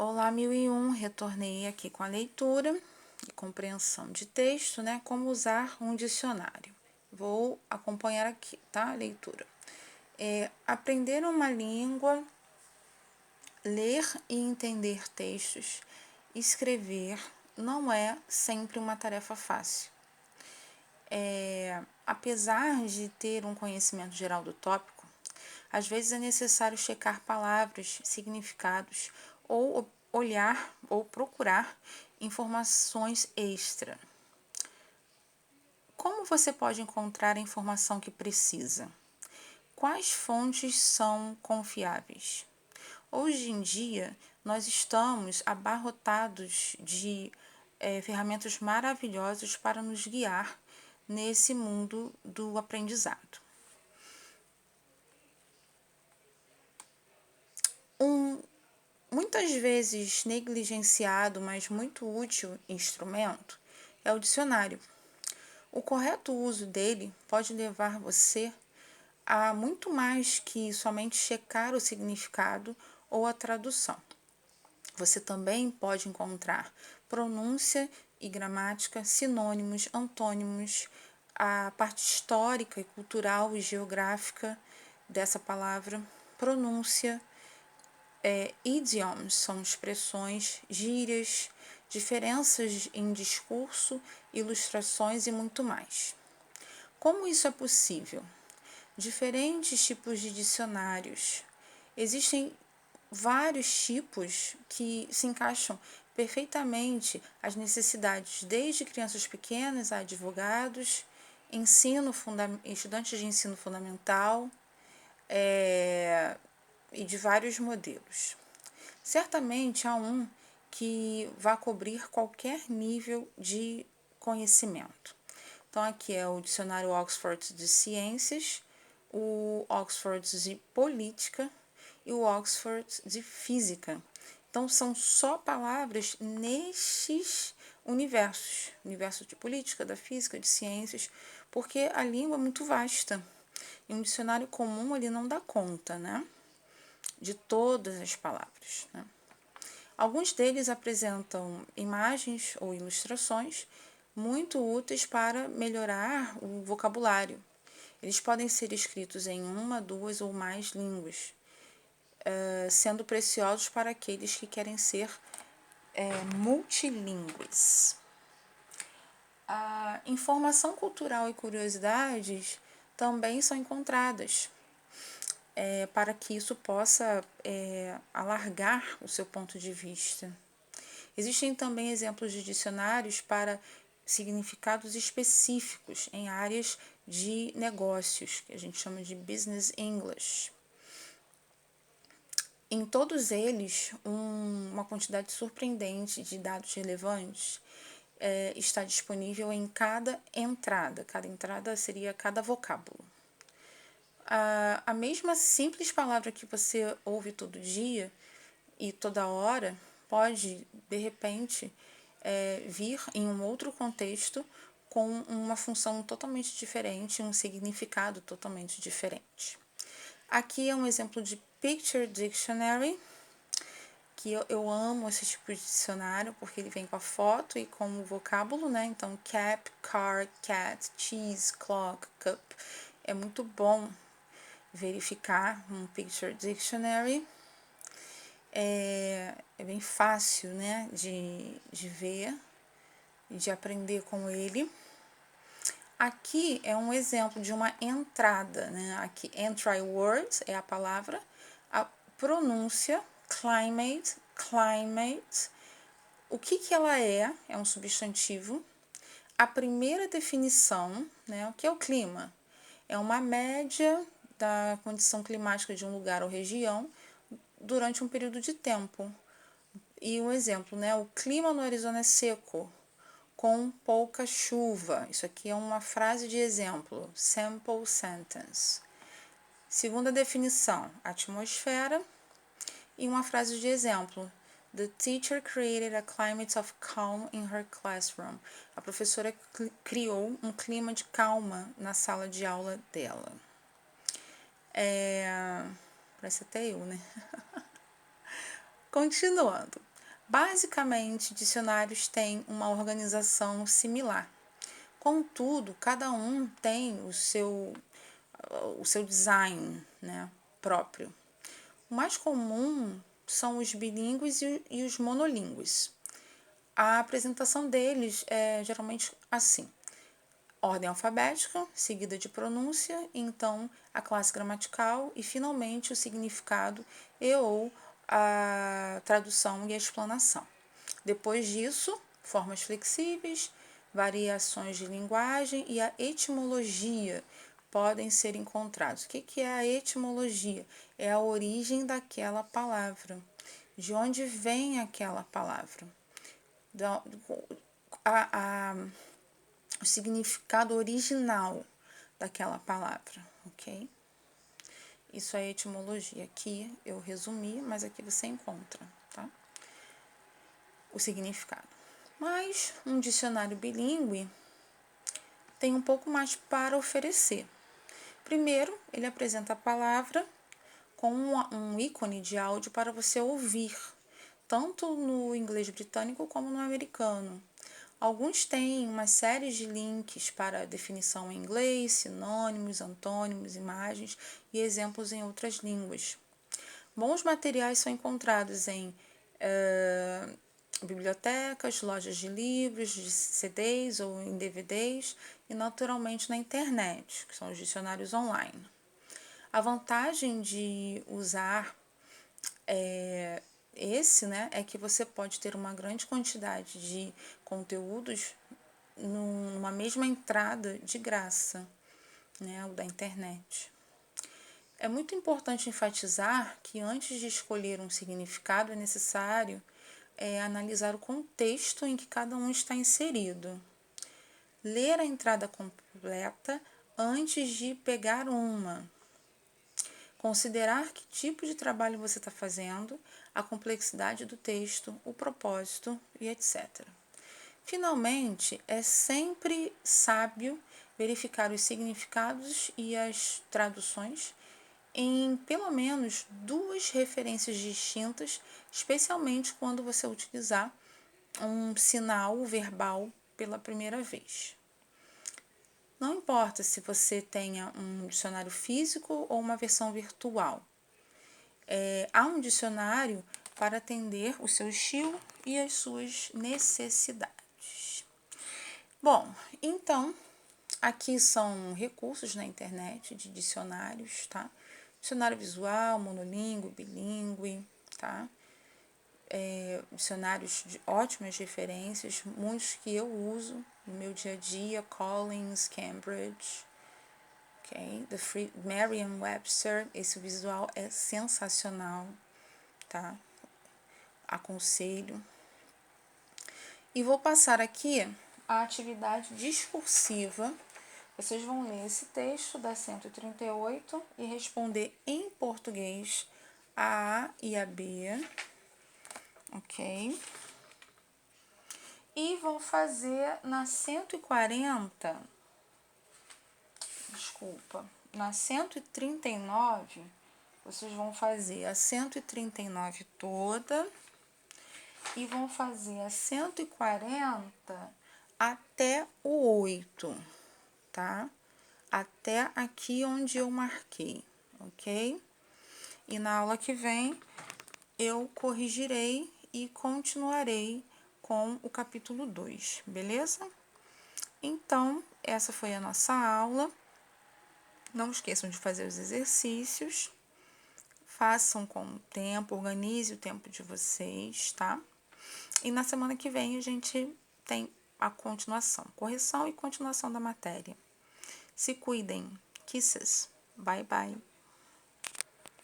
Olá, 1001, retornei aqui com a leitura e compreensão de texto, né? Como usar um dicionário. Vou acompanhar aqui, tá? A leitura. Aprender uma língua, ler e entender textos, escrever não é sempre uma tarefa fácil. Apesar de ter um conhecimento geral do tópico, às vezes é necessário checar palavras, significados ou olhar ou procurar informações extra. Como você pode encontrar a informação que precisa? Quais fontes são confiáveis? Hoje em dia, nós estamos abarrotados de ferramentas maravilhosas para nos guiar nesse mundo do aprendizado. Muitas vezes negligenciado, mas muito útil instrumento é o dicionário. O correto uso dele pode levar você a muito mais que somente checar o significado ou a tradução. Você também pode encontrar pronúncia e gramática, sinônimos, antônimos, a parte histórica e cultural e geográfica dessa palavra, pronúncia, idioms são expressões, gírias, diferenças em discurso, ilustrações e muito mais. Como isso é possível? Diferentes tipos de dicionários. Existem vários tipos que se encaixam perfeitamente às necessidades, desde crianças pequenas a advogados, estudantes de ensino fundamental, e de vários modelos. Certamente há um que vai cobrir qualquer nível de conhecimento. Então, aqui é o dicionário Oxford de Ciências, o Oxford de Política e o Oxford de Física. Então, são só palavras nestes universos, universo de política, da física, de ciências, porque a língua é muito vasta. E um dicionário comum ele não dá conta, né, de todas as palavras, né? Alguns deles apresentam imagens ou ilustrações muito úteis para melhorar o vocabulário. Eles podem ser escritos em uma, duas ou mais línguas, sendo preciosos para aqueles que querem ser multilingües. A informação cultural e curiosidades também são encontradas, para que isso possa alargar o seu ponto de vista. Existem também exemplos de dicionários para significados específicos em áreas de negócios, que a gente chama de business English. Em todos eles, uma quantidade surpreendente de dados relevantes está disponível em cada entrada. Cada entrada seria cada vocábulo. A mesma simples palavra que você ouve todo dia e toda hora pode, de repente, vir em um outro contexto com uma função totalmente diferente, um significado totalmente diferente. Aqui é um exemplo de Picture Dictionary, que eu amo esse tipo de dicionário, porque ele vem com a foto e com o vocábulo, né? Então, cap, car, cat, cheese, clock, cup. É muito bom verificar um Picture Dictionary. É bem fácil, né, de ver e de aprender com ele. Aqui é um exemplo de uma entrada, né? Aqui, entry words é a palavra, a pronúncia, climate, climate. O que ela é? É um substantivo. A primeira definição, né? O que é o clima? É uma média da condição climática de um lugar ou região durante um período de tempo. E um exemplo, né? O clima no Arizona é seco, com pouca chuva. Isso aqui é uma frase de exemplo, sample sentence. Segunda definição, atmosfera. E uma frase de exemplo, the teacher created a climate of calm in her classroom. A professora criou um clima de calma na sala de aula dela. Parece até eu, né? Continuando. Basicamente, dicionários têm uma organização similar. Contudo, cada um tem o seu design, né, próprio. O mais comum são os bilíngues e os monolíngues. A apresentação deles é geralmente assim: ordem alfabética, seguida de pronúncia, então a classe gramatical e finalmente o significado e ou a tradução e a explanação. Depois disso, formas flexíveis, variações de linguagem e a etimologia podem ser encontrados. O que é a etimologia? É a origem daquela palavra. De onde vem aquela palavra? O significado original daquela palavra, ok? Isso é etimologia. Aqui eu resumi, mas aqui você encontra, tá? O significado. Mas um dicionário bilíngue tem um pouco mais para oferecer. Primeiro, ele apresenta a palavra com um ícone de áudio para você ouvir, tanto no inglês britânico como no americano. Alguns têm uma série de links para definição em inglês, sinônimos, antônimos, imagens e exemplos em outras línguas. Bons materiais são encontrados em bibliotecas, lojas de livros, de CDs ou em DVDs e naturalmente na internet, que são os dicionários online. A vantagem de usar esse, né, é que você pode ter uma grande quantidade de conteúdos numa mesma entrada de graça, né, o da internet. É muito importante enfatizar que antes de escolher um significado é necessário analisar o contexto em que cada um está inserido. Ler a entrada completa antes de pegar uma. Considerar que tipo de trabalho você está fazendo, a complexidade do texto, o propósito e etc. Finalmente, é sempre sábio verificar os significados e as traduções em pelo menos 2 referências distintas, especialmente quando você utilizar um sinal verbal pela primeira vez. Não importa se você tenha um dicionário físico ou uma versão virtual. Há um dicionário para atender o seu estilo e as suas necessidades. Bom, então, aqui são recursos na internet de dicionários, tá? Dicionário visual, monolíngue, bilíngue, tá? Dicionários de ótimas referências, muitos que eu uso no meu dia a dia, Collins, Cambridge, ok? The Free Merriam-Webster, esse visual é sensacional, tá? Aconselho. E vou passar aqui a atividade discursiva. Vocês vão ler esse texto da 138 e responder em português a A e a B, ok? E vão fazer na 140, na 139, vocês vão fazer a 139 toda e vão fazer a 140 até o 8, tá? Até aqui onde eu marquei, ok? E na aula que vem eu corrigirei e continuarei com o capítulo 2, beleza? Então, essa foi a nossa aula. Não esqueçam de fazer os exercícios. Façam com o tempo, organize o tempo de vocês, tá? E na semana que vem a gente tem a continuação, correção e continuação da matéria. Se cuidem. Kisses. Bye, bye.